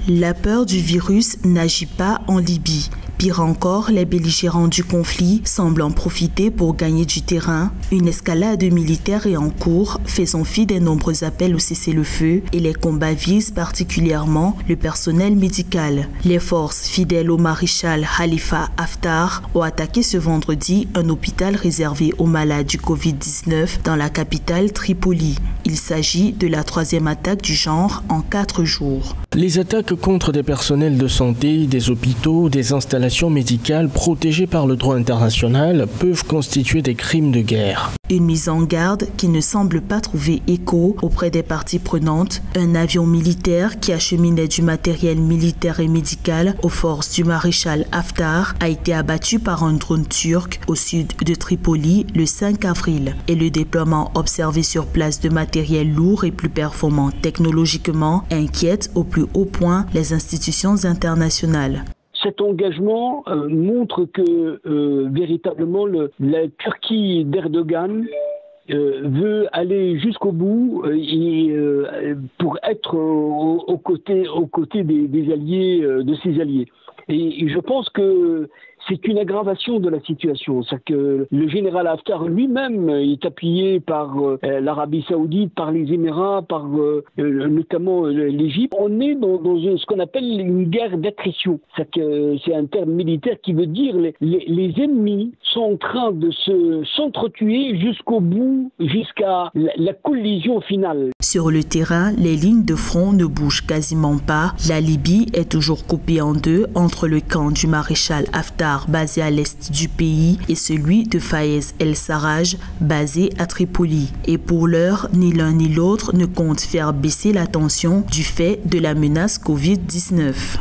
La peur du virus n'agit pas en Libye. Pire encore, les belligérants du conflit semblent en profiter pour gagner du terrain. Une escalade militaire est en cours, faisant fi des nombreux appels au cessez-le-feu et les combats visent particulièrement le personnel médical. Les forces fidèles au maréchal Khalifa Haftar ont attaqué ce vendredi un hôpital réservé aux malades du Covid-19 dans la capitale Tripoli. Il s'agit de la 3e attaque du genre en 4 jours. Les attaques contre des personnels de santé, des hôpitaux, des installations médicales protégées par le droit international peuvent constituer des crimes de guerre. Une mise en garde qui ne semble pas trouver écho auprès des parties prenantes. Un avion militaire qui acheminait du matériel militaire et médical aux forces du maréchal Haftar a été abattu par un drone turc au sud de Tripoli le 5 avril. Et le déploiement observé sur place de matériel lourd et plus performant technologiquement inquiète au plus haut point les institutions internationales. Cet engagement montre que véritablement la Turquie d'Erdogan veut aller jusqu'au bout pour être aux côtés des alliés, de ses alliés. Et je pense que c'est une aggravation de la situation. C'est que le général Haftar lui-même est appuyé par l'Arabie Saoudite, par les Émirats, par notamment l'Égypte. On est dans ce qu'on appelle une guerre d'attrition. C'est un terme militaire qui veut dire les ennemis sont en train de s'entretuer jusqu'au bout, jusqu'à la collision finale. Sur le terrain, les lignes de front ne bougent quasiment pas. La Libye est toujours coupée en deux entre le camp du maréchal Haftar basé à l'est du pays et celui de Fayez el-Sarraj basé à Tripoli. Et pour l'heure, ni l'un ni l'autre ne compte faire baisser la tension du fait de la menace Covid-19.